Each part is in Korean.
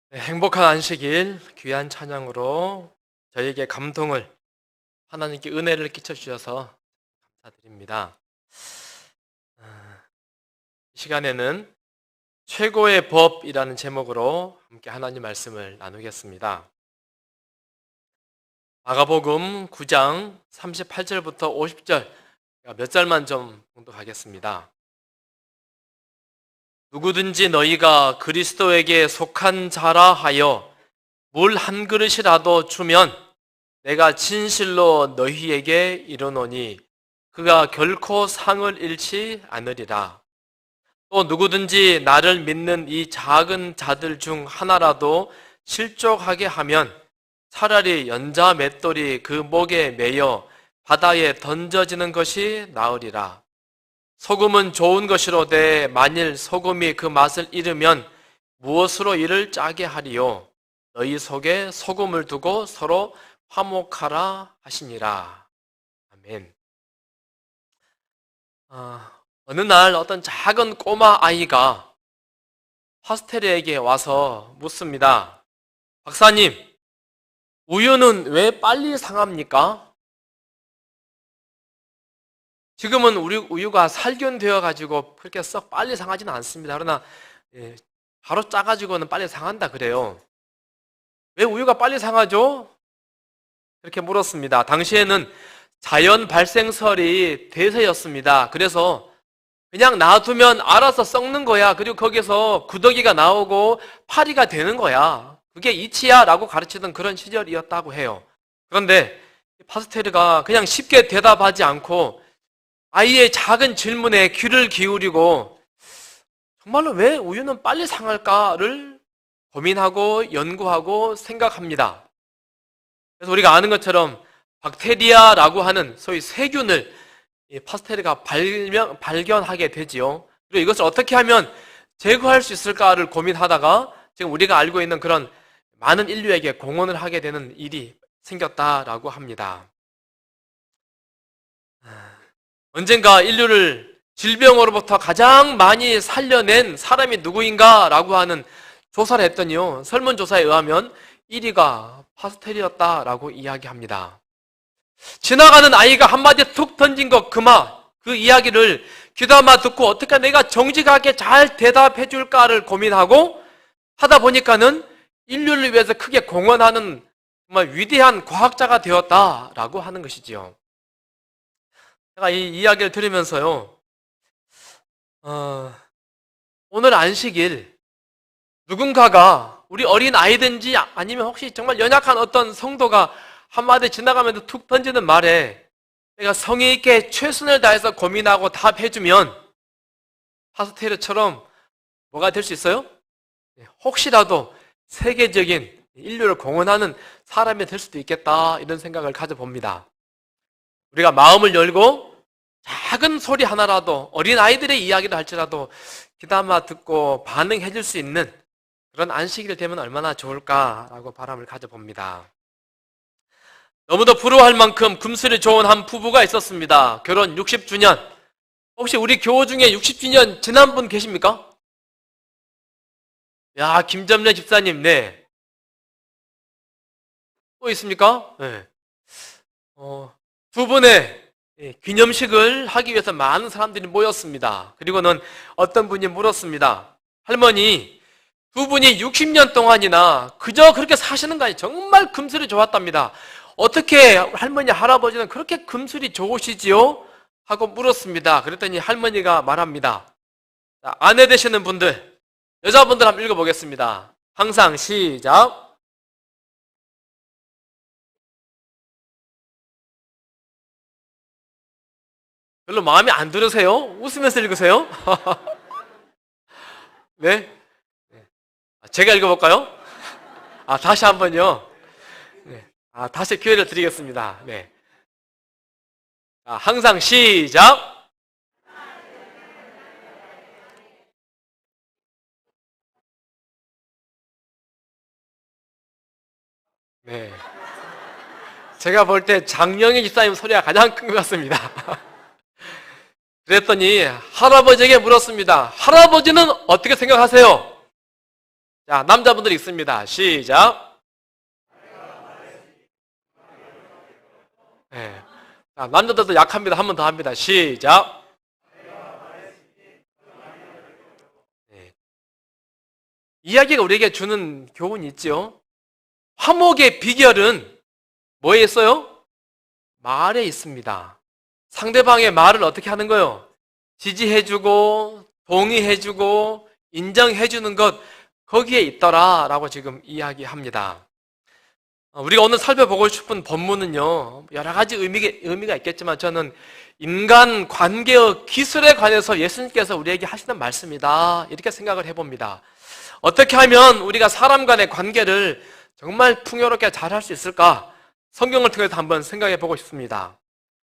네, 행복한 안식일 귀한 찬양으로 저에게 감동을 하나님께 은혜를 끼쳐 주셔서 감사드립니다. 이 시간에는 최고의 법이라는 제목으로 함께 하나님 말씀을 나누겠습니다. 마가복음 9장 38절부터 50절 몇 절만 좀 봉독하겠습니다. 누구든지 너희가 그리스도에게 속한 자라 하여 물 한 그릇이라도 주면 내가 진실로 너희에게 이르노니 그가 결코 상을 잃지 않으리라. 또 누구든지 나를 믿는 이 작은 자들 중 하나라도 실족하게 하면 차라리 연자 맷돌이 그 목에 매여 바다에 던져지는 것이 나으리라. 소금은 좋은 것이로되 만일 소금이 그 맛을 잃으면 무엇으로 이를 짜게 하리요? 너희 속에 소금을 두고 서로 화목하라 하시니라. 아멘. 어느 날 어떤 작은 꼬마 아이가 파스텔에게 와서 묻습니다. 박사님, 우유는 왜 빨리 상합니까? 지금은 우리 우유가 살균되어 가지고 그렇게 썩 빨리 상하지는 않습니다. 그러나 바로 짜가지고는 빨리 상한다 그래요. 왜 우유가 빨리 상하죠? 이렇게 물었습니다. 당시에는 자연 발생설이 대세였습니다. 그래서 그냥 놔두면 알아서 썩는 거야. 그리고 거기서 구더기가 나오고 파리가 되는 거야. 그게 이치야 라고 가르치던 그런 시절이었다고 해요. 그런데 파스테르가 그냥 쉽게 대답하지 않고 아이의 작은 질문에 귀를 기울이고 정말로 왜 우유는 빨리 상할까를 고민하고 연구하고 생각합니다. 그래서 우리가 아는 것처럼 박테리아라고 하는 소위 세균을 파스테르가 발견하게 되지요. 그리고 이것을 어떻게 하면 제거할 수 있을까를 고민하다가 지금 우리가 알고 있는 그런 많은 인류에게 공헌을 하게 되는 일이 생겼다라고 합니다. 언젠가 인류를 질병으로부터 가장 많이 살려낸 사람이 누구인가 라고 하는 조사를 했더니요, 설문조사에 의하면 1위가 파스텔이었다라고 이야기합니다. 지나가는 아이가 한마디 툭 던진 것 그 이야기를 귀담아 듣고 어떻게 내가 정직하게 잘 대답해 줄까를 고민하고 하다 보니까는 인류를 위해서 크게 공헌하는 정말 위대한 과학자가 되었다라고 하는 것이지요. 제가 이 이야기를 들으면서요, 오늘 안식일 누군가가 우리 어린 아이든지 아니면 혹시 정말 연약한 어떤 성도가 한마디 지나가면서 툭 던지는 말에 내가 성의 있게 최선을 다해서 고민하고 답해주면 파스테르처럼 뭐가 될 수 있어요? 혹시라도 세계적인 인류를 공헌하는 사람이 될 수도 있겠다 이런 생각을 가져봅니다. 우리가 마음을 열고 작은 소리 하나라도 어린 아이들의 이야기를 할지라도 귀담아 듣고 반응해 줄 수 있는 그런 안식일 되면 얼마나 좋을까라고 바람을 가져봅니다. 너무도 부러워할 만큼 금슬이 좋은 한 부부가 있었습니다. 결혼 60주년. 혹시 우리 교우 중에 60주년 지난 분 계십니까? 야, 김점래 집사님, 네. 또 있습니까? 네. 두 분의 기념식을 하기 위해서 많은 사람들이 모였습니다. 그리고는 어떤 분이 물었습니다. 할머니, 두 분이 60년 동안이나 그저 그렇게 사시는 거 아니에요? 정말 금슬이 좋았답니다. 어떻게 할머니, 할아버지는 그렇게 금슬이 좋으시지요? 하고 물었습니다. 그랬더니 할머니가 말합니다. 자, 아내 되시는 분들, 여자분들 한번 읽어보겠습니다. 항상 시작. 별로 마음에 안 들으세요? 웃으면서 읽으세요? 네? 제가 읽어볼까요? 다시 한번요. 네. 다시 기회를 드리겠습니다. 네. 항상 시작. 네. 제가 볼 때 장영희 집사님 소리가 가장 큰 것 같습니다. 그랬더니 할아버지에게 물었습니다. 할아버지는 어떻게 생각하세요? 자, 남자분들 있습니다. 시작. 네. 자, 남자들도 약합니다. 한 번 더 합니다. 시작. 네. 이야기가 우리에게 주는 교훈이 있죠. 화목의 비결은 뭐에 있어요? 말에 있습니다. 상대방의 말을 어떻게 하는 거요? 지지해주고 동의해주고 인정해주는 것, 거기에 있더라라고 지금 이야기합니다. 우리가 오늘 살펴보고 싶은 본문은요, 여러 가지 의미가 있겠지만 저는 인간 관계의 기술에 관해서 예수님께서 우리에게 하시는 말씀이다, 이렇게 생각을 해봅니다. 어떻게 하면 우리가 사람 간의 관계를 정말 풍요롭게 잘 할 수 있을까? 성경을 통해서 한번 생각해 보고 싶습니다.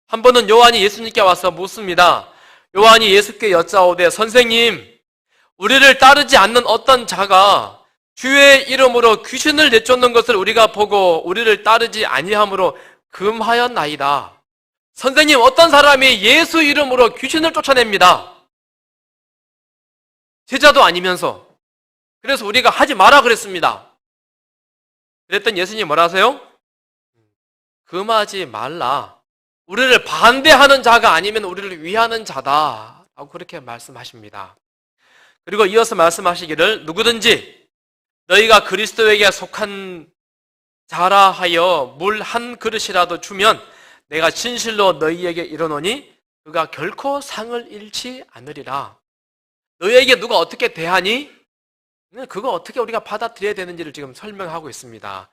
한 번은 요한이 예수님께 와서 묻습니다. 요한이 예수께 여짜오되, 선생님, 우리를 따르지 않는 어떤 자가 주의 이름으로 귀신을 내쫓는 것을 우리가 보고 우리를 따르지 아니함으로 금하였나이다. 선생님, 어떤 사람이 예수 이름으로 귀신을 쫓아냅니다. 제자도 아니면서. 그래서 우리가 하지 마라 그랬습니다. 그랬더니 예수님이 뭐라 하세요? 금하지 말라. 우리를 반대하는 자가 아니면 우리를 위하는 자다 라고 그렇게 말씀하십니다. 그리고 이어서 말씀하시기를, 누구든지 너희가 그리스도에게 속한 자라 하여 물 한 그릇이라도 주면 내가 진실로 너희에게 이르노니 그가 결코 상을 잃지 않으리라. 너희에게 누가 어떻게 대하니? 그거 어떻게 우리가 받아들여야 되는지를 지금 설명하고 있습니다.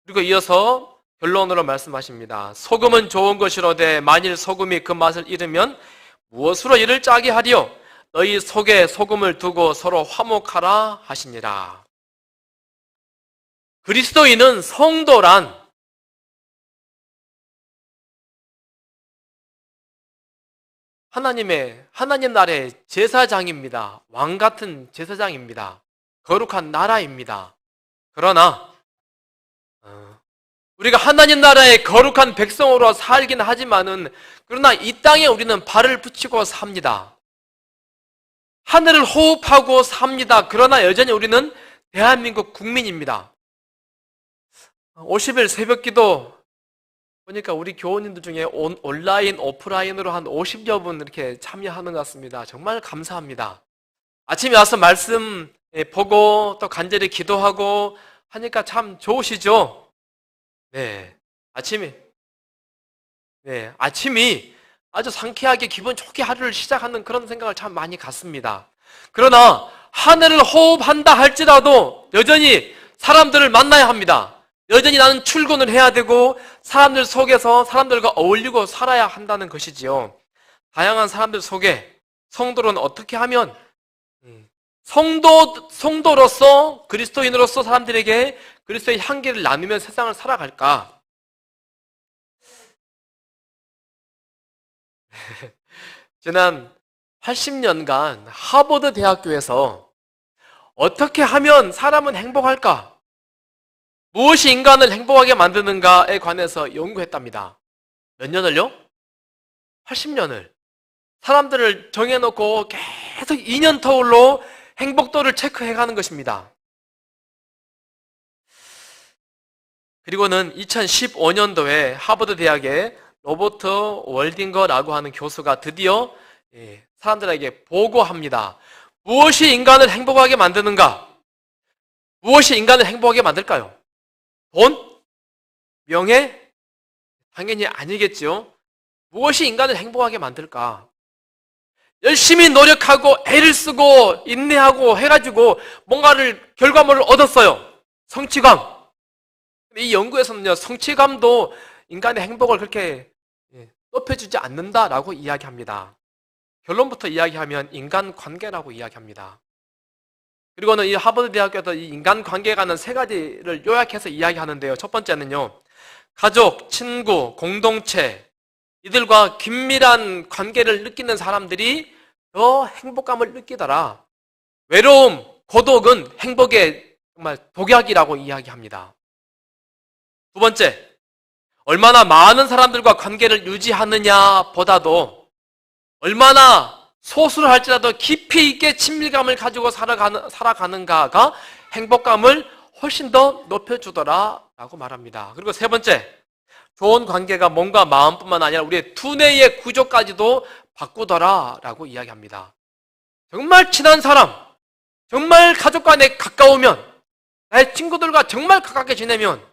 그리고 이어서 결론으로 말씀하십니다. 소금은 좋은 것이로되 만일 소금이 그 맛을 잃으면 무엇으로 이를 짜게 하리요? 너희 속에 소금을 두고 서로 화목하라 하시니라. 그리스도인은 성도란 하나님 나라의 제사장입니다. 왕 같은 제사장입니다. 거룩한 나라입니다. 그러나 우리가 하나님 나라의 거룩한 백성으로 살긴 하지만은, 그러나 이 땅에 우리는 발을 붙이고 삽니다. 하늘을 호흡하고 삽니다. 그러나 여전히 우리는 대한민국 국민입니다. 50일 새벽기도 보니까 우리 교우님들 중에 온라인, 오프라인으로 한 50여 분 이렇게 참여하는 것 같습니다. 정말 감사합니다. 아침에 와서 말씀 보고 또 간절히 기도하고 하니까 참 좋으시죠? 네. 아침이 아주 상쾌하게 기분 좋게 하루를 시작하는 그런 생각을 참 많이 갖습니다. 그러나 하늘을 호흡한다 할지라도 여전히 사람들을 만나야 합니다. 여전히 나는 출근을 해야 되고 사람들 속에서 사람들과 어울리고 살아야 한다는 것이지요. 다양한 사람들 속에 성도는 어떻게 하면 성도로서, 그리스도인으로서 사람들에게 그리스도의 향기를 나누며 세상을 살아갈까? 지난 80년간 하버드 대학교에서 어떻게 하면 사람은 행복할까? 무엇이 인간을 행복하게 만드는가에 관해서 연구했답니다. 몇 년을요? 80년을. 사람들을 정해놓고 계속 2년 터울로 행복도를 체크해가는 것입니다. 그리고는 2015년도에 하버드 대학의 로버트 월딩거라고 하는 교수가 드디어 사람들에게 보고합니다. 무엇이 인간을 행복하게 만드는가? 무엇이 인간을 행복하게 만들까요? 돈? 명예? 당연히 아니겠죠. 무엇이 인간을 행복하게 만들까? 열심히 노력하고 애를 쓰고 인내하고 해가지고 뭔가를 결과물을 얻었어요. 성취감. 이 연구에서는요, 성취감도 인간의 행복을 그렇게 높여주지 않는다라고 이야기합니다. 결론부터 이야기하면 인간관계라고 이야기합니다. 그리고는 이 하버드 대학교에서 이 인간관계에 관한 3가지를 요약해서 이야기하는데요. 첫 번째는요, 가족, 친구, 공동체, 이들과 긴밀한 관계를 느끼는 사람들이 더 행복감을 느끼더라. 외로움, 고독은 행복의 정말 독약이라고 이야기합니다. 두 번째, 얼마나 많은 사람들과 관계를 유지하느냐 보다도 얼마나 소수를 할지라도 깊이 있게 친밀감을 가지고 살아가는가가 행복감을 훨씬 더 높여주더라 라고 말합니다. 그리고 세 번째, 좋은 관계가 몸과 마음뿐만 아니라 우리의 두뇌의 구조까지도 바꾸더라 라고 이야기합니다. 정말 친한 사람, 정말 가족과 내 가까우면, 나의 친구들과 정말 가깝게 지내면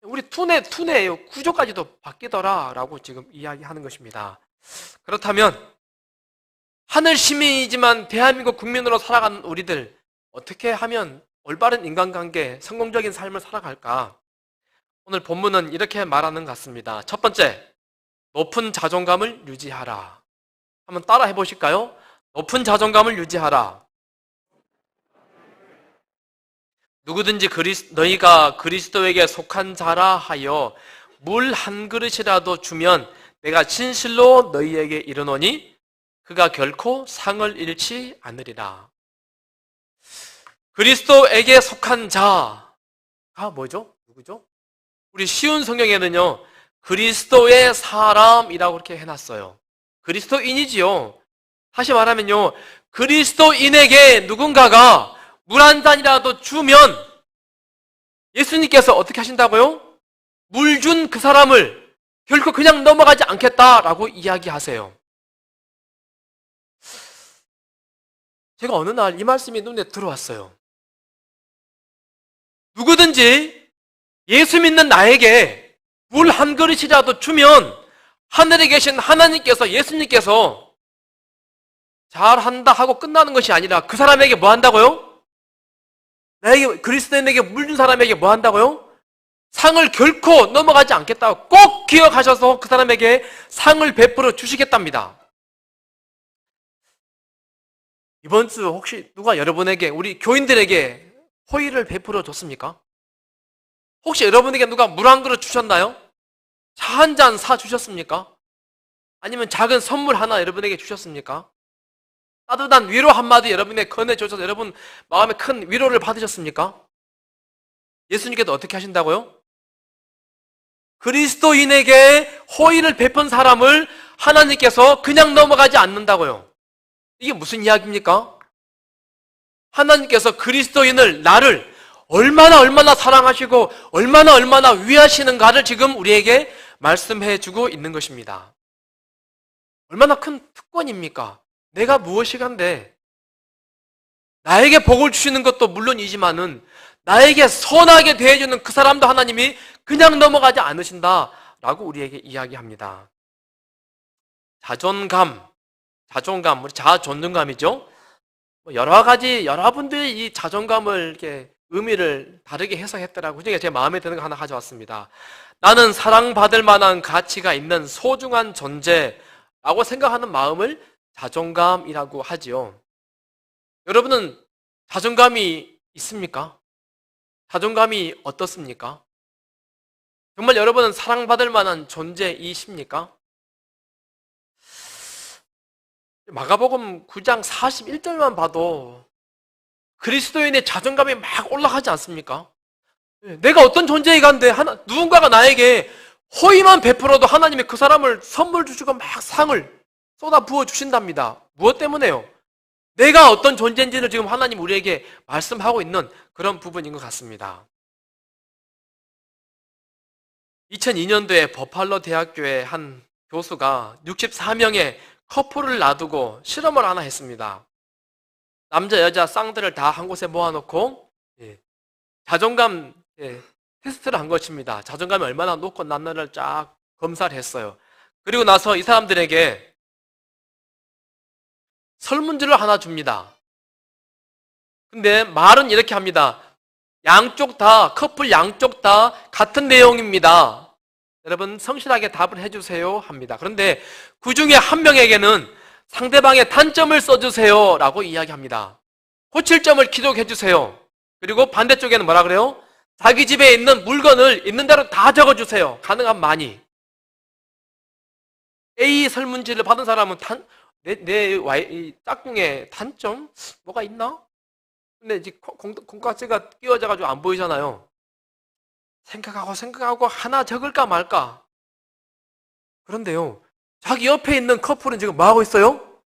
우리 투뇌의 구조까지도 바뀌더라 라고 지금 이야기하는 것입니다. 그렇다면 하늘 시민이지만 대한민국 국민으로 살아가는 우리들, 어떻게 하면 올바른 인간관계, 성공적인 삶을 살아갈까? 오늘 본문은 이렇게 말하는 것 같습니다. 첫 번째, 높은 자존감을 유지하라. 한번 따라 해보실까요? 높은 자존감을 유지하라. 누구든지 너희가 그리스도에게 속한 자라 하여 물 한 그릇이라도 주면 내가 진실로 너희에게 이르노니 그가 결코 상을 잃지 않으리라. 그리스도에게 속한 자가 뭐죠? 누구죠? 우리 쉬운 성경에는요, 그리스도의 사람이라고 그렇게 해놨어요. 그리스도인이지요. 다시 말하면요, 그리스도인에게 누군가가 물 한 잔이라도 주면 예수님께서 어떻게 하신다고요? 물 준 그 사람을 결코 그냥 넘어가지 않겠다라고 이야기하세요. 제가 어느 날 이 말씀이 눈에 들어왔어요. 누구든지 예수 믿는 나에게 물 한 그릇이라도 주면 하늘에 계신 하나님께서, 예수님께서 잘한다 하고 끝나는 것이 아니라 그 사람에게 뭐 한다고요? 나에게, 그리스도인에게 물 준 사람에게 뭐 한다고요? 상을 결코 넘어가지 않겠다고 꼭 기억하셔서 그 사람에게 상을 베풀어 주시겠답니다. 이번 주 혹시 누가 여러분에게, 우리 교인들에게 호의를 베풀어 줬습니까? 혹시 여러분에게 누가 물 한 그릇 주셨나요? 차 한 잔 사 주셨습니까? 아니면 작은 선물 하나 여러분에게 주셨습니까? 따뜻한 위로 한마디 여러분에게 건네주셔서 여러분 마음에 큰 위로를 받으셨습니까? 예수님께서 어떻게 하신다고요? 그리스도인에게 호의를 베푼 사람을 하나님께서 그냥 넘어가지 않는다고요. 이게 무슨 이야기입니까? 하나님께서 그리스도인을, 나를 얼마나 사랑하시고 얼마나 위하시는가를 지금 우리에게 말씀해 주고 있는 것입니다. 얼마나 큰 특권입니까? 내가 무엇이간데 나에게 복을 주시는 것도 물론이지만은 나에게 선하게 대해주는 그 사람도 하나님이 그냥 넘어가지 않으신다라고 우리에게 이야기합니다. 자존감, 우리 자존감이죠. 여러 가지, 여러분들이 이 자존감을 이렇게 의미를 다르게 해석했더라고요. 그중에 제 마음에 드는 거 하나 가져왔습니다. 나는 사랑받을 만한 가치가 있는 소중한 존재라고 생각하는 마음을 자존감이라고 하지요. 여러분은 자존감이 있습니까? 자존감이 어떻습니까? 정말 여러분은 사랑받을 만한 존재이십니까? 마가복음 9장 41절만 봐도 그리스도인의 자존감이 막 올라가지 않습니까? 내가 어떤 존재이간데 누군가가 나에게 호의만 베풀어도 하나님이 그 사람을 선물 주시고 막 상을 쏟아 부어 주신답니다. 무엇 때문에요? 내가 어떤 존재인지를 지금 하나님 우리에게 말씀하고 있는 그런 부분인 것 같습니다. 2002년도에 버팔로 대학교의 한 교수가 64명의 커플을 놔두고 실험을 하나 했습니다. 남자, 여자 쌍들을 다 한 곳에 모아놓고 자존감 테스트를 한 것입니다. 자존감이 얼마나 높고 낮나를 쫙 검사를 했어요. 그리고 나서 이 사람들에게 설문지를 하나 줍니다. 근데 말은 이렇게 합니다. 커플 양쪽 다 같은 내용입니다. 여러분 성실하게 답을 해주세요 합니다. 그런데 그 중에 한 명에게는 상대방의 단점을 써주세요 라고 이야기합니다. 고칠 점을 기록해 주세요. 그리고 반대쪽에는 뭐라 그래요? 자기 집에 있는 물건을 있는 대로 다 적어주세요. 가능한 많이. A 설문지를 받은 사람은 내 짝꿍의 단점? 뭐가 있나? 근데 이제 콩깍지가 끼워져가지고 안 보이잖아요. 생각하고 하나 적을까 말까. 그런데요, 자기 옆에 있는 커플은 지금 뭐 하고 있어요?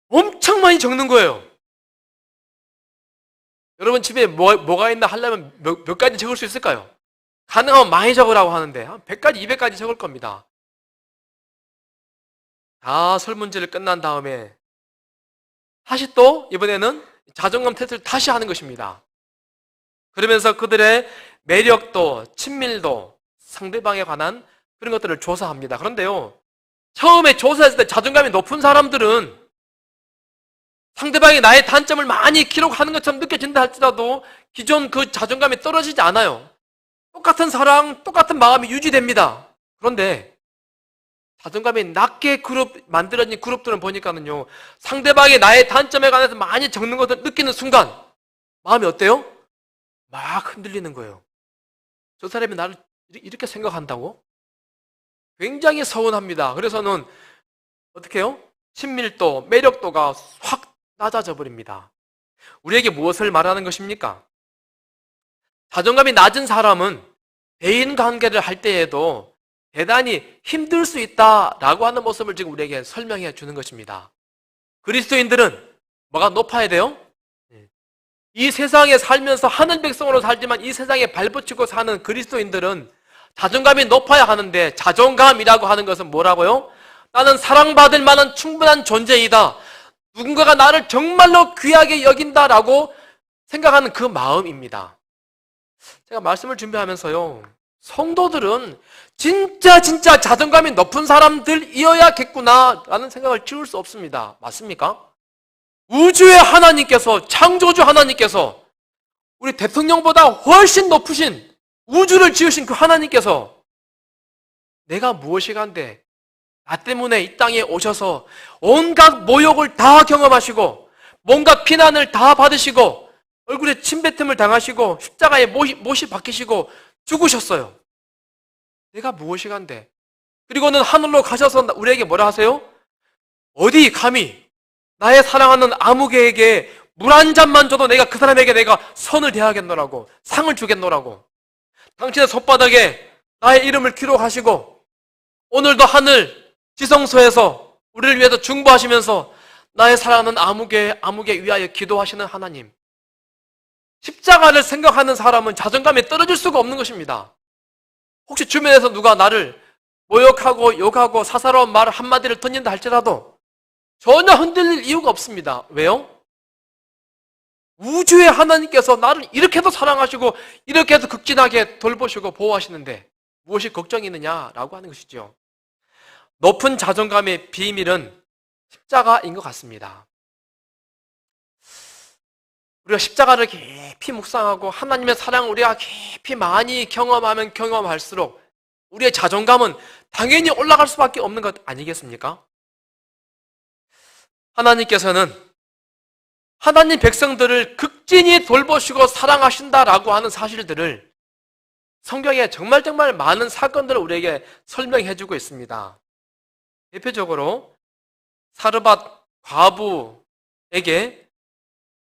엄청 많이 적는 거예요. 여러분 여러분 집에 뭐가 있나 하려면 몇 가지 적을 수 있을까요? 가능하면 많이 적으라고 하는데 한 100가지, 200가지 적을 겁니다. 다 설문지를 끝난 다음에 다시 또 이번에는 자존감 테스트를 다시 하는 것입니다. 그러면서 그들의 매력도, 친밀도, 상대방에 관한 그런 것들을 조사합니다. 그런데요, 처음에 조사했을 때 자존감이 높은 사람들은 상대방이 나의 단점을 많이 기록하는 것처럼 느껴진다 할지라도 기존 그 자존감이 떨어지지 않아요. 똑같은 사랑, 똑같은 마음이 유지됩니다. 그런데 자존감이 낮게 만들어진 그룹들은 보니까는요, 상대방이 나의 단점에 관해서 많이 적는 것을 느끼는 순간 마음이 어때요? 막 흔들리는 거예요. 저 사람이 나를 이렇게 생각한다고? 굉장히 서운합니다. 그래서는 어떻게 해요? 친밀도, 매력도가 확 낮아져 버립니다. 우리에게 무엇을 말하는 것입니까? 자존감이 낮은 사람은 대인 관계를 할 때에도 대단히 힘들 수 있다라고 하는 모습을 지금 우리에게 설명해 주는 것입니다. 그리스도인들은 뭐가 높아야 돼요? 이 세상에 살면서 하는 백성으로 살지만 이 세상에 발붙이고 사는 그리스도인들은 자존감이 높아야 하는데, 자존감이라고 하는 것은 뭐라고요? 나는 사랑받을 만한 충분한 존재이다, 누군가가 나를 정말로 귀하게 여긴다라고 생각하는 그 마음입니다. 제가 말씀을 준비하면서요, 성도들은 진짜 자존감이 높은 사람들이어야겠구나 라는 생각을 지울 수 없습니다. 맞습니까? 우주의 하나님께서, 창조주 하나님께서, 우리 대통령보다 훨씬 높으신 우주를 지으신 그 하나님께서 내가 무엇이간데 나 때문에 이 땅에 오셔서 온갖 모욕을 다 경험하시고 뭔가 비난을 다 받으시고 얼굴에 침뱉음을 당하시고 십자가에 못이 박히시고 죽으셨어요. 내가 무엇이간데. 그리고는 하늘로 가셔서 우리에게 뭐라 하세요? 어디 감히 나의 사랑하는 아무개에게 물 한 잔만 줘도 내가 그 사람에게 내가 선을 대하겠노라고, 상을 주겠노라고. 당신의 손바닥에 나의 이름을 기록하시고 오늘도 하늘 지성소에서 우리를 위해서 중보하시면서 나의 사랑하는 아무개 위하여 기도하시는 하나님. 십자가를 생각하는 사람은 자존감이 떨어질 수가 없는 것입니다. 혹시 주변에서 누가 나를 모욕하고 욕하고 사사로운 말 한마디를 던진다 할지라도 전혀 흔들릴 이유가 없습니다. 왜요? 우주의 하나님께서 나를 이렇게도 사랑하시고 이렇게도 극진하게 돌보시고 보호하시는데 무엇이 걱정이 있느냐라고 하는 것이죠. 높은 자존감의 비밀은 십자가인 것 같습니다. 우리가 십자가를 깊이 묵상하고 하나님의 사랑을 우리가 깊이 많이 경험하면 경험할수록 우리의 자존감은 당연히 올라갈 수밖에 없는 것 아니겠습니까? 하나님께서는 하나님 백성들을 극진히 돌보시고 사랑하신다라고 하는 사실들을 성경에 정말 많은 사건들을 우리에게 설명해 주고 있습니다. 대표적으로 사르밧 과부에게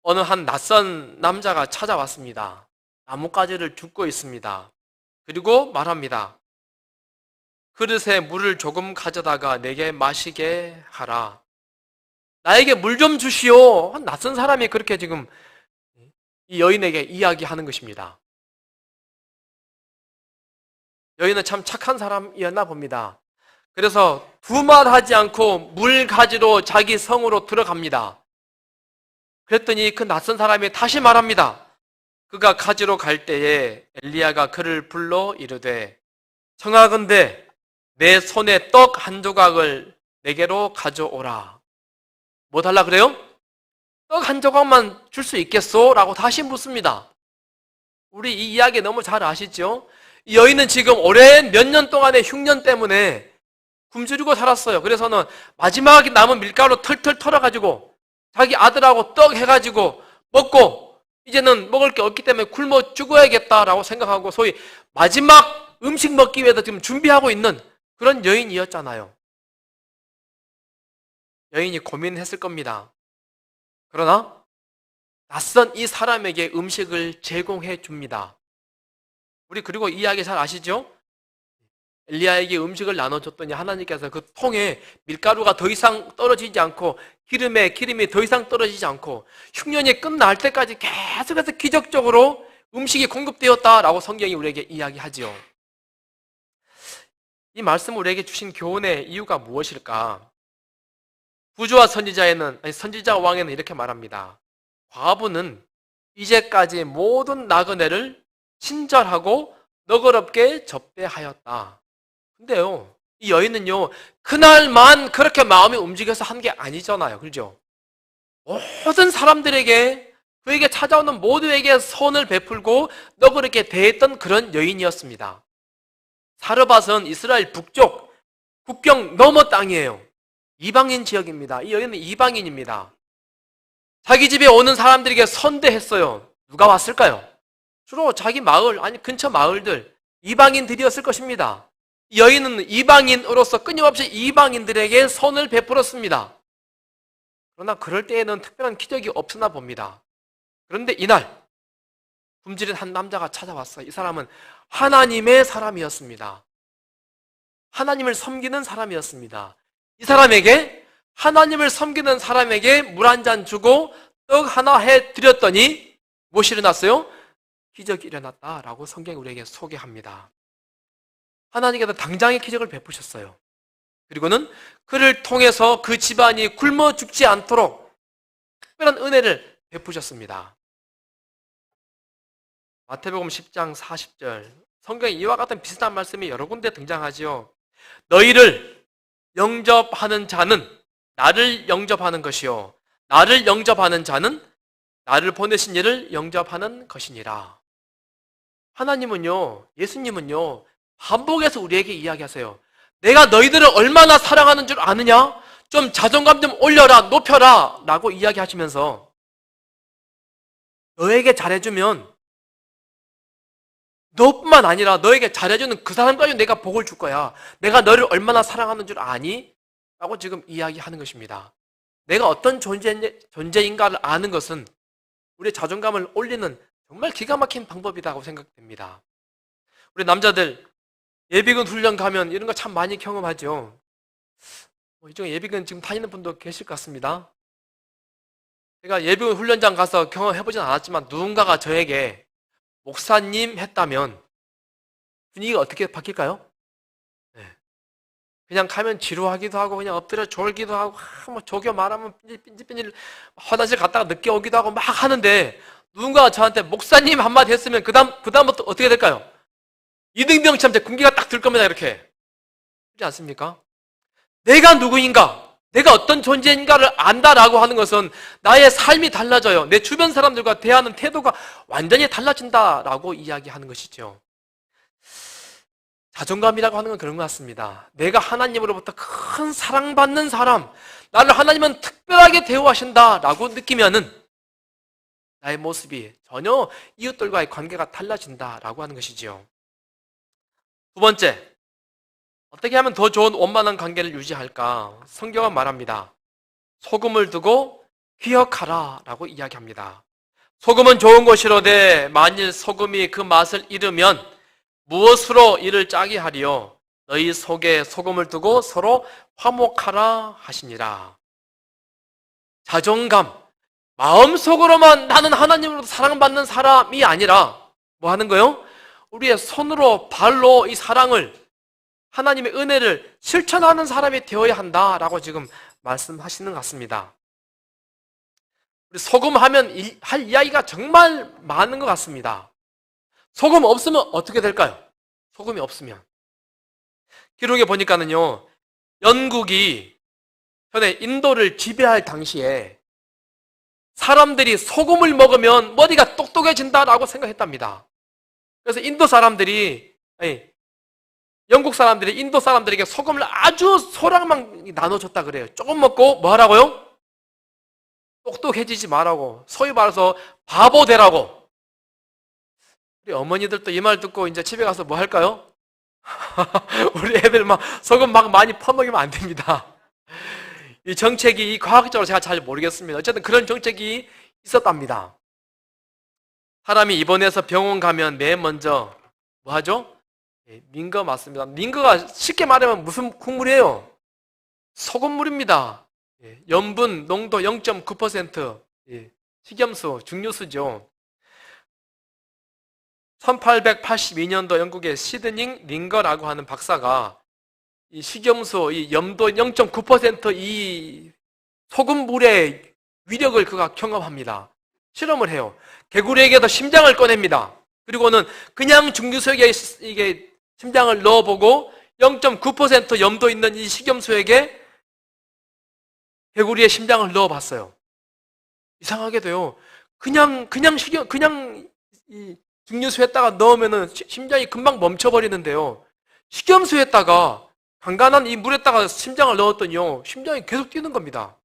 어느 한 낯선 남자가 찾아왔습니다. 나뭇가지를 줍고 있습니다. 그리고 말합니다. 그릇에 물을 조금 가져다가 내게 마시게 하라. 나에게 물 좀 주시오. 한 낯선 사람이 그렇게 지금 이 여인에게 이야기하는 것입니다. 여인은 참 착한 사람이었나 봅니다. 그래서 두말하지 않고 물 가지러 자기 성으로 들어갑니다. 그랬더니 그 낯선 사람이 다시 말합니다. 그가 가지러 갈 때에 엘리야가 그를 불러 이르되 청하건대 내 손에 떡 한 조각을 내게로 가져오라. 뭐 달라 그래요? 떡 한 조각만 줄 수 있겠소? 라고 다시 묻습니다. 우리 이 이야기 너무 잘 아시죠? 이 여인은 지금 오랜 몇 년 동안의 흉년 때문에 굶주리고 살았어요. 그래서는 마지막에 남은 밀가루 털털 털어가지고 자기 아들하고 떡 해가지고 먹고 이제는 먹을 게 없기 때문에 굶어 죽어야겠다라고 생각하고 소위 마지막 음식 먹기 위해서 지금 준비하고 있는 그런 여인이었잖아요. 여인이 고민했을 겁니다. 그러나 낯선 이 사람에게 음식을 제공해 줍니다. 우리 그리고 이 이야기 잘 아시죠? 엘리야에게 음식을 나눠줬더니 하나님께서 그 통에 밀가루가 더 이상 떨어지지 않고 기름이 더 이상 떨어지지 않고 흉년이 끝날 때까지 계속해서 기적적으로 음식이 공급되었다라고 성경이 우리에게 이야기하지요. 이 말씀을 우리에게 주신 교훈의 이유가 무엇일까? 부조와 선지자 왕에는 이렇게 말합니다. 과부는 이제까지 모든 나그네를 친절하고 너그럽게 접대하였다. 근데요, 이 여인은요, 그날만 그렇게 마음이 움직여서 한 게 아니잖아요. 그죠? 모든 사람들에게, 그에게 찾아오는 모두에게 선을 베풀고 너그럽게 대했던 그런 여인이었습니다. 사르밧은 이스라엘 북쪽, 국경 너머 땅이에요. 이방인 지역입니다. 이 여인은 이방인입니다. 자기 집에 오는 사람들에게 선대했어요. 누가 왔을까요? 주로 자기 마을, 아니 근처 마을들, 이방인들이었을 것입니다. 여인은 이방인으로서 끊임없이 이방인들에게 선을 베풀었습니다. 그러나 그럴 때에는 특별한 기적이 없으나 봅니다. 그런데 이날 굶주린 한 남자가 찾아왔어요. 이 사람은 하나님의 사람이었습니다. 하나님을 섬기는 사람이었습니다. 이 사람에게, 하나님을 섬기는 사람에게 물 한 잔 주고 떡 하나 해드렸더니 무엇이 일어났어요? 기적이 일어났다라고 성경이 우리에게 소개합니다. 하나님께서 당장의 기적을 베푸셨어요. 그리고는 그를 통해서 그 집안이 굶어 죽지 않도록 특별한 은혜를 베푸셨습니다. 마태복음 10장 40절, 성경에 이와 같은 비슷한 말씀이 여러 군데 등장하지요. 너희를 영접하는 자는 나를 영접하는 것이요, 나를 영접하는 자는 나를 보내신 이를 영접하는 것이니라. 하나님은요, 예수님은요, 반복해서 우리에게 이야기하세요. 내가 너희들을 얼마나 사랑하는 줄 아느냐? 좀 자존감 좀 올려라, 높여라 라고 이야기하시면서 너에게 잘해주면, 너뿐만 아니라 너에게 잘해주는 그 사람까지 내가 복을 줄 거야. 내가 너를 얼마나 사랑하는 줄 아니? 라고 지금 이야기하는 것입니다. 내가 어떤 존재인가를 아는 것은 우리의 자존감을 올리는 정말 기가 막힌 방법이라고 생각됩니다. 우리 남자들 예비군 훈련 가면 이런 거 참 많이 경험하죠. 이 중에 예비군 지금 다니는 분도 계실 것 같습니다. 제가 예비군 훈련장 가서 경험해보진 않았지만 누군가가 저에게 목사님 했다면 분위기가 어떻게 바뀔까요? 네. 그냥 가면 지루하기도 하고 그냥 엎드려 졸기도 하고 뭐 조교 말하면 삐질삐질 화장실 갔다가 늦게 오기도 하고 막 하는데 누군가가 저한테 목사님 한마디 했으면 그다음부터 어떻게 될까요? 이등병처럼 제 군기가 딱 들 겁니다. 이렇게. 그렇지 않습니까? 내가 누구인가, 내가 어떤 존재인가를 안다라고 하는 것은 나의 삶이 달라져요. 내 주변 사람들과 대하는 태도가 완전히 달라진다라고 이야기하는 것이죠. 자존감이라고 하는 건 그런 것 같습니다. 내가 하나님으로부터 큰 사랑받는 사람, 나를 하나님은 특별하게 대우하신다라고 느끼면은 나의 모습이 전혀 이웃들과의 관계가 달라진다라고 하는 것이지요. 두 번째, 어떻게 하면 더 좋은 원만한 관계를 유지할까? 성경은 말합니다. 소금을 두고 기억하라 라고 이야기합니다. 소금은 좋은 것이로되 만일 소금이 그 맛을 잃으면 무엇으로 이를 짜게 하리요? 너희 속에 소금을 두고 서로 화목하라 하시니라. 자존감, 마음속으로만 나는 하나님으로부터 사랑받는 사람이 아니라 뭐 하는 거요? 우리의 손으로 발로 이 사랑을, 하나님의 은혜를 실천하는 사람이 되어야 한다라고 지금 말씀하시는 것 같습니다. 우리 소금 하면 할 이야기가 정말 많은 것 같습니다. 소금 없으면 어떻게 될까요? 소금이 없으면. 기록에 보니까는요, 영국이 전에 인도를 지배할 당시에 사람들이 소금을 먹으면 머리가 똑똑해진다라고 생각했답니다. 그래서 인도 사람들이, 영국 사람들이 인도 사람들에게 소금을 아주 소량만 나눠줬다 그래요. 조금 먹고 뭐 하라고요? 똑똑해지지 말라고. 소위 말해서 바보 되라고. 우리 어머니들도 이 말 듣고 이제 집에 가서 뭐 할까요? 우리 애들 막 소금 막 많이 퍼먹이면 안 됩니다. 이 정책이 과학적으로 제가 잘 모르겠습니다. 어쨌든 그런 정책이 있었답니다. 사람이 입원해서 병원 가면 맨 먼저 뭐 하죠? 민거 맞습니다. 민거가 쉽게 말하면 무슨 국물이에요? 소금물입니다. 염분 농도 0.9%, 식염수, 중류수죠. 1882년도 영국의 시드닝 링거라고 하는 박사가 이 식염수, 이 염도 0.9% 소금물의 위력을 그가 경험합니다. 실험을 해요. 개구리에게도 심장을 꺼냅니다. 그리고는 그냥 중류수에게 이게 심장을 넣어보고 0.9% 염도 있는 이 식염수에게 개구리의 심장을 넣어봤어요. 이상하게도요. 그냥 이 중류수에다가 넣으면은 심장이 금방 멈춰버리는데요. 식염수에다가 간간한 이 물에다가 심장을 넣었더니요. 심장이 계속 뛰는 겁니다.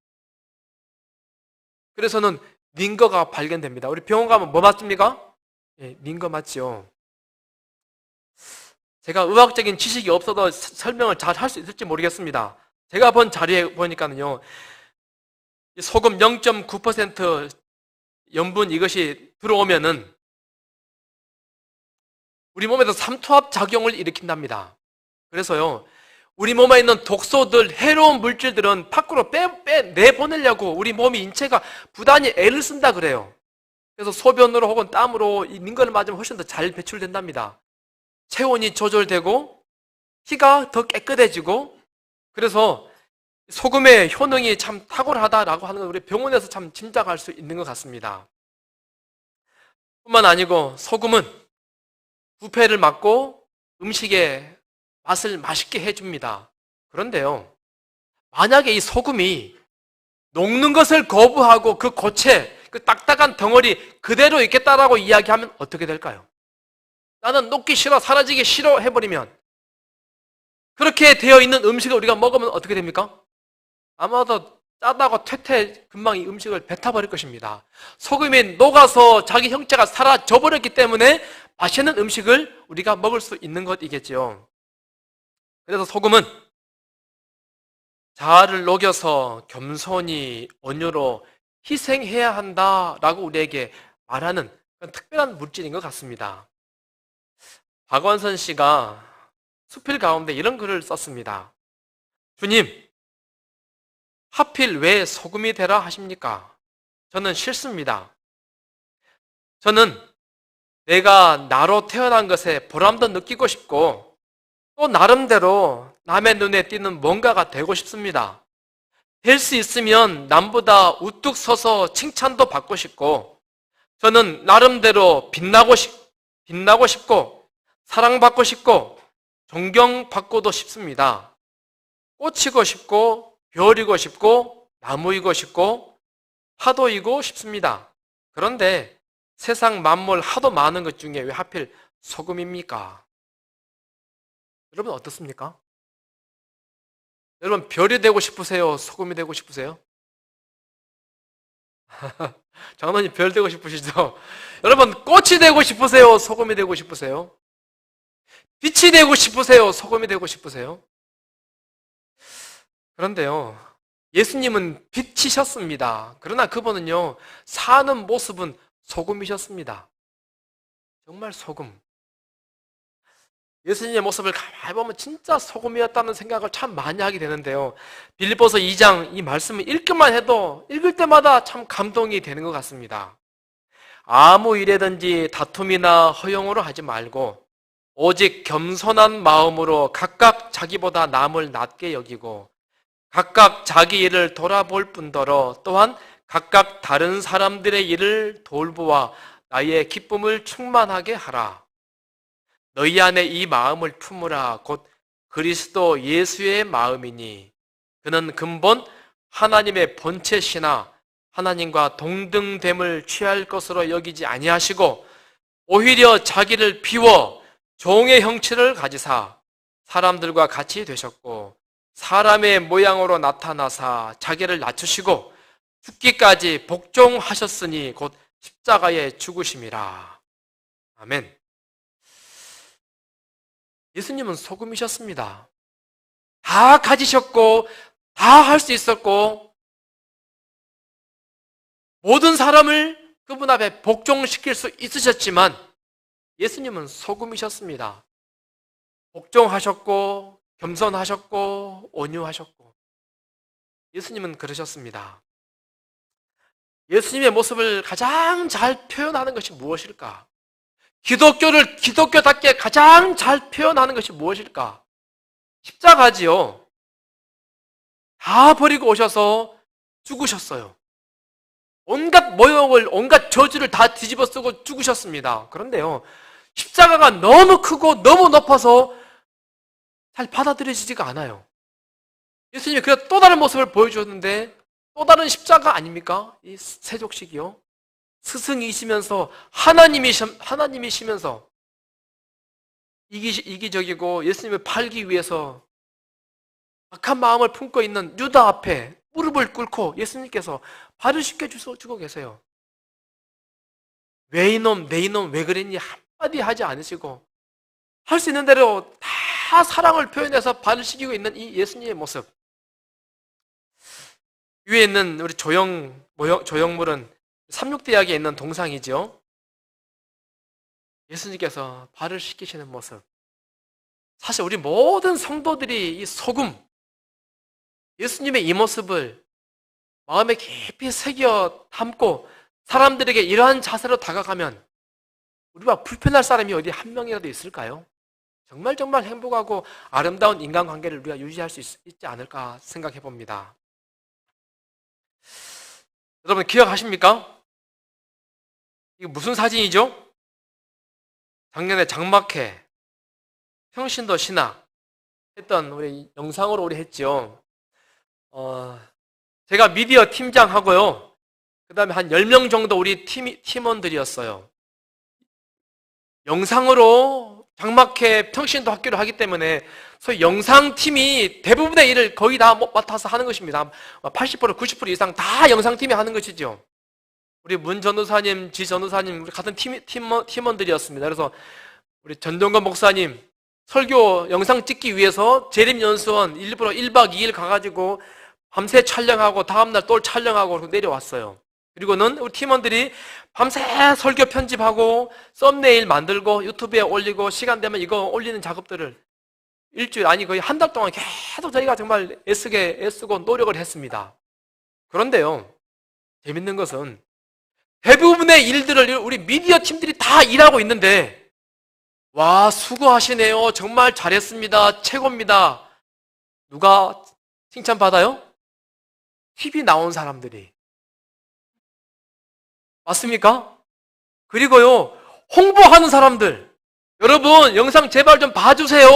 그래서는 링거가 발견됩니다. 우리 병원 가면 뭐 맞습니까? 링거 맞죠. 제가 의학적인 지식이 없어도 설명을 잘 할 수 있을지 모르겠습니다. 제가 본 자료에 보니까는요. 소금 0.9% 염분 이것이 들어오면은 우리 몸에서 삼투압 작용을 일으킨답니다. 그래서요. 우리 몸에 있는 독소들, 해로운 물질들은 밖으로 내보내려고 우리 몸이 인체가 부단히 애를 쓴다 그래요. 그래서 소변으로 혹은 땀으로 이 민거를 맞으면 훨씬 더 잘 배출된답니다. 체온이 조절되고 피가 더 깨끗해지고 그래서 소금의 효능이 참 탁월하다라고 하는 걸 우리 병원에서 참 짐작할 수 있는 것 같습니다. 뿐만 아니고 소금은 부패를 막고 음식의 맛을 맛있게 해줍니다. 그런데요, 만약에 이 소금이 녹는 것을 거부하고 그 고체, 그 딱딱한 덩어리 그대로 있겠다라고 이야기하면 어떻게 될까요? 나는 녹기 싫어, 사라지기 싫어 해버리면 그렇게 되어 있는 음식을 우리가 먹으면 어떻게 됩니까? 아마도 짜다고 퇴퇴 금방 이 음식을 뱉어버릴 것입니다. 소금이 녹아서 자기 형체가 사라져버렸기 때문에 맛있는 음식을 우리가 먹을 수 있는 것이겠죠. 그래서 소금은 자아를 녹여서 겸손히 온유로 희생해야 한다라고 우리에게 말하는 그런 특별한 물질인 것 같습니다. 박원선 씨가 수필 가운데 이런 글을 썼습니다. 주님, 하필 왜 소금이 되라 하십니까? 저는 싫습니다. 저는 내가 나로 태어난 것에 보람도 느끼고 싶고 또 나름대로 남의 눈에 띄는 뭔가가 되고 싶습니다. 될 수 있으면 남보다 우뚝 서서 칭찬도 받고 싶고 저는 나름대로 빛나고 싶고 사랑받고 싶고 존경받고도 싶습니다. 꽂히고 싶고 별이고 싶고 나무이고 싶고 파도이고 싶습니다. 그런데 세상 만물 하도 많은 것 중에 왜 하필 소금입니까? 여러분 어떻습니까? 여러분 별이 되고 싶으세요? 소금이 되고 싶으세요? 장로님 별 되고 싶으시죠? 여러분 꽃이 되고 싶으세요? 소금이 되고 싶으세요? 빛이 되고 싶으세요? 소금이 되고 싶으세요? 그런데요, 예수님은 빛이셨습니다. 그러나 그분은요, 사는 모습은 소금이셨습니다. 정말 소금. 예수님의 모습을 가만히 보면 진짜 소금이었다는 생각을 참 많이 하게 되는데요. 빌립보서 2장 이 말씀을 읽기만 해도 읽을 때마다 참 감동이 되는 것 같습니다. 아무 일에든지 다툼이나 허용으로 하지 말고 오직 겸손한 마음으로 각각 자기보다 남을 낮게 여기고 각각 자기 일을 돌아볼 뿐더러 또한 각각 다른 사람들의 일을 돌보아 나의 기쁨을 충만하게 하라. 너희 안에 이 마음을 품으라. 곧 그리스도 예수의 마음이니 그는 근본 하나님의 본체시나 하나님과 동등됨을 취할 것으로 여기지 아니하시고 오히려 자기를 비워 종의 형체를 가지사 사람들과 같이 되셨고 사람의 모양으로 나타나사 자기를 낮추시고 죽기까지 복종하셨으니 곧 십자가에 죽으심이라. 아멘. 예수님은 소금이셨습니다. 다 가지셨고 다 할 수 있었고 모든 사람을 그분 앞에 복종시킬 수 있으셨지만 예수님은 소금이셨습니다. 복종하셨고 겸손하셨고 온유하셨고 예수님은 그러셨습니다. 예수님의 모습을 가장 잘 표현하는 것이 무엇일까? 기독교를 기독교답게 가장 잘 표현하는 것이 무엇일까? 십자가지요. 다 버리고 오셔서 죽으셨어요. 온갖 모욕을, 온갖 저주를 다 뒤집어 쓰고 죽으셨습니다. 그런데요, 십자가가 너무 크고 너무 높아서 잘 받아들여지지가 않아요. 예수님이 그래서 또 다른 모습을 보여주었는데 또 다른 십자가 아닙니까? 이 세족식이요. 스승이시면서 하나님이시면서 이기적이고 예수님을 팔기 위해서 악한 마음을 품고 있는 유다 앞에 무릎을 꿇고 예수님께서 발을 씻겨주고 계세요. 왜 이놈 내 이놈 왜 그랬니 한마디 하지 않으시고 할 수 있는 대로 다 사랑을 표현해서 발을 씻기고 있는 이 예수님의 모습. 위에 있는 우리 조형물은 삼육대학에 있는 동상이죠. 예수님께서 발을 씻기시는 모습. 사실 우리 모든 성도들이 이 소금, 예수님의 이 모습을 마음에 깊이 새겨 담고 사람들에게 이러한 자세로 다가가면 우리가 불편할 사람이 어디 한 명이라도 있을까요? 정말 행복하고 아름다운 인간관계를 우리가 유지할 수 있지 않을까 생각해 봅니다. 여러분 기억하십니까? 이게 무슨 사진이죠? 작년에 장막회 평신도 신학 했던 우리 영상으로 우리 했죠. 제가 미디어 팀장하고요. 그 다음에 한 10명 정도 우리 팀원들이었어요. 영상으로 장막회 평신도 학교를 하기 때문에 소위 영상팀이 대부분의 일을 거의 다 맡아서 하는 것입니다. 80% 90% 이상 다 영상팀이 하는 것이죠. 우리 문 전도사님, 지 전도사님 우리 같은 팀원들이었습니다. 그래서 우리 전동건 목사님 설교 영상 찍기 위해서 재림연수원 일부러 1박 2일 가가지고 밤새 촬영하고 다음날 또 촬영하고 내려왔어요. 그리고는 우리 팀원들이 밤새 설교 편집하고 썸네일 만들고 유튜브에 올리고 시간 되면 이거 올리는 작업들을 일주일 아니 거의 한 달 동안 계속 저희가 정말 애쓰고 노력을 했습니다. 그런데요, 재밌는 것은 대부분의 일들을 우리 미디어 팀들이 다 일하고 있는데 와 수고하시네요. 정말 잘했습니다. 최고입니다. 누가 칭찬받아요? TV 나온 사람들이. 맞습니까? 그리고요, 홍보하는 사람들. 여러분, 영상 제발 좀 봐주세요.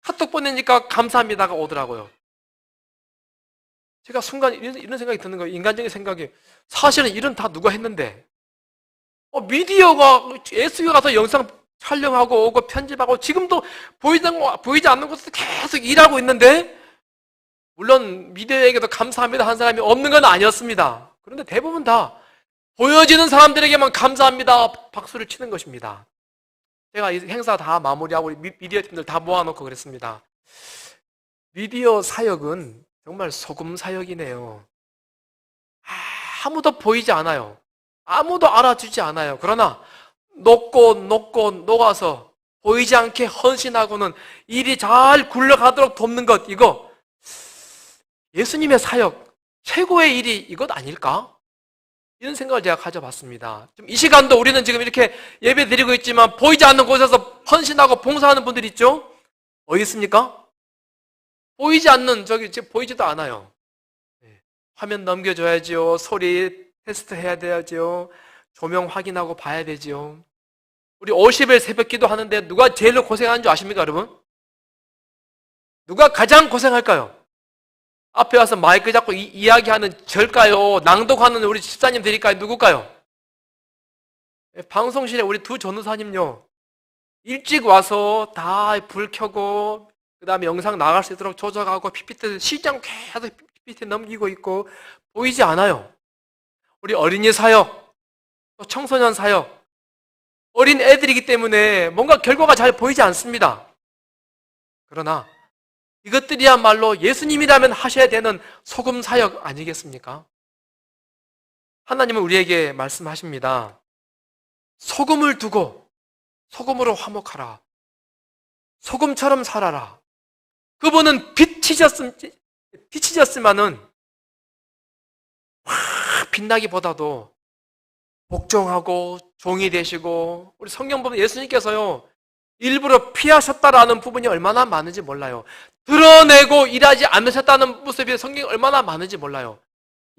카톡 보내니까 감사합니다가 오더라고요. 제가 순간 이런 생각이 드는 거예요. 인간적인 생각이. 사실은 일은 다 누가 했는데. 미디어가, SU 가서 영상 촬영하고 오고 편집하고 지금도 보이지 않는 곳에서 계속 일하고 있는데, 물론 미디어에게도 감사합니다 한 사람이 없는 건 아니었습니다. 그런데 대부분 다 보여지는 사람들에게만 감사합니다 박수를 치는 것입니다. 제가 이 행사 다 마무리하고 우리 미디어 팀들 다 모아놓고 그랬습니다. 미디어 사역은 정말 소금 사역이네요. 아무도 보이지 않아요. 아무도 알아주지 않아요. 그러나 녹고 녹아서 보이지 않게 헌신하고는 일이 잘 굴러가도록 돕는 것, 이거 예수님의 사역 최고의 일이 이것 아닐까? 이런 생각을 제가 가져봤습니다. 이 시간도 우리는 지금 이렇게 예배 드리고 있지만 보이지 않는 곳에서 헌신하고 봉사하는 분들 있죠? 어디 있습니까? 보이지 않는, 지금 보이지도 않아요. 화면 넘겨줘야죠. 소리 테스트 해야 돼야죠. 조명 확인하고 봐야 되죠. 우리 50일 새벽 기도 하는데 누가 제일 고생하는 줄 아십니까, 여러분? 누가 가장 고생할까요? 앞에 와서 마이크 잡고 이야기하는 절까요? 낭독하는 우리 집사님들일까요? 누굴까요? 방송실에 우리 두 전도사님요. 일찍 와서 다 불 켜고 그 다음에 영상 나갈 수 있도록 조작하고 PPT 실장 계속 PPT 넘기고 있고 보이지 않아요. 우리 어린이 사역, 또 청소년 사역, 어린 애들이기 때문에 뭔가 결과가 잘 보이지 않습니다. 그러나 이것들이야말로 예수님이라면 하셔야 되는 소금 사역 아니겠습니까? 하나님은 우리에게 말씀하십니다. 소금을 두고 소금으로 화목하라. 소금처럼 살아라. 그분은 빛이셨지만은 확 빛나기보다도 복종하고 종이 되시고, 우리 성경 보면 예수님께서요 일부러 피하셨다라는 부분이 얼마나 많은지 몰라요. 드러내고 일하지 않으셨다는 모습이 성경에 얼마나 많은지 몰라요.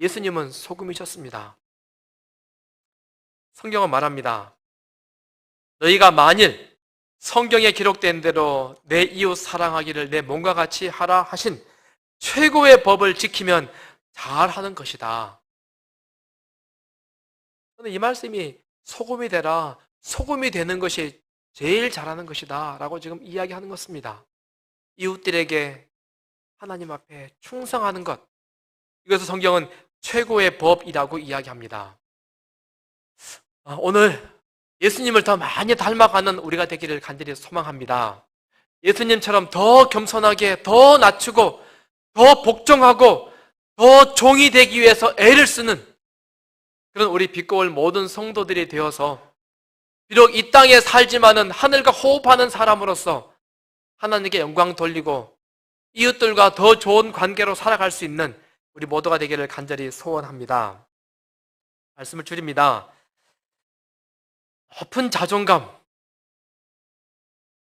예수님은 소금이셨습니다. 성경은 말합니다. 너희가 만일 성경에 기록된 대로 내 이웃 사랑하기를 내 몸과 같이 하라 하신 최고의 법을 지키면 잘하는 것이다. 저는 이 말씀이 소금이 되라, 소금이 되는 것이 제일 잘하는 것이다 라고 지금 이야기하는 것입니다. 이웃들에게 하나님 앞에 충성하는 것, 이것을 성경은 최고의 법이라고 이야기합니다. 오늘 예수님을 더 많이 닮아가는 우리가 되기를 간절히 소망합니다. 예수님처럼 더 겸손하게, 더 낮추고, 더 복종하고, 더 종이 되기 위해서 애를 쓰는 그런 우리 빛고울 모든 성도들이 되어서 비록 이 땅에 살지만은 하늘과 호흡하는 사람으로서 하나님께 영광 돌리고 이웃들과 더 좋은 관계로 살아갈 수 있는 우리 모두가 되기를 간절히 소원합니다. 말씀을 줄입니다. 높은 자존감.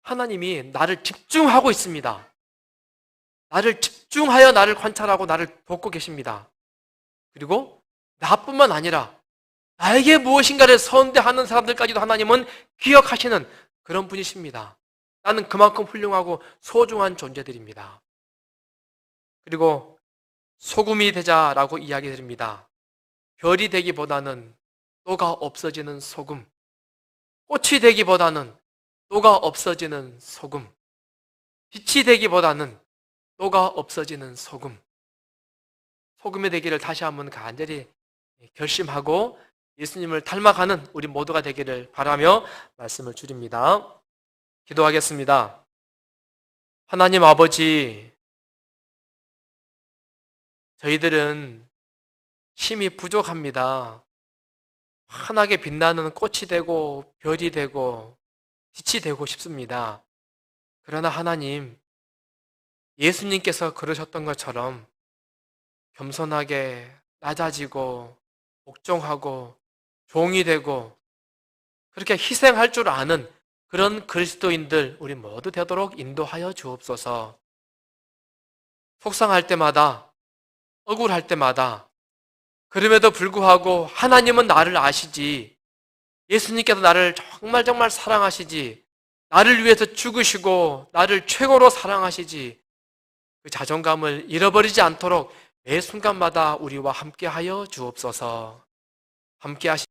하나님이 나를 집중하고 있습니다. 나를 집중하여 나를 관찰하고 나를 돕고 계십니다. 그리고 나뿐만 아니라 나에게 무엇인가를 선대하는 사람들까지도 하나님은 기억하시는 그런 분이십니다. 나는 그만큼 훌륭하고 소중한 존재들입니다. 그리고 소금이 되자라고 이야기 드립니다. 별이 되기보다는 또가 없어지는 소금, 꽃이 되기보다는 또가 없어지는 소금, 빛이 되기보다는 또가 없어지는 소금, 소금이 되기를 다시 한번 간절히 결심하고 예수님을 닮아가는 우리 모두가 되기를 바라며 말씀을 줄입니다. 기도하겠습니다. 하나님 아버지, 저희들은 힘이 부족합니다. 환하게 빛나는 꽃이 되고 별이 되고 빛이 되고 싶습니다. 그러나 하나님, 예수님께서 그러셨던 것처럼 겸손하게 낮아지고 복종하고 종이 되고 그렇게 희생할 줄 아는 그런 그리스도인들 우리 모두 되도록 인도하여 주옵소서. 속상할 때마다, 억울할 때마다, 그럼에도 불구하고 하나님은 나를 아시지, 예수님께서 나를 정말 정말 사랑하시지, 나를 위해서 죽으시고 나를 최고로 사랑하시지, 그 자존감을 잃어버리지 않도록 매 순간마다 우리와 함께하여 주옵소서. 함께하시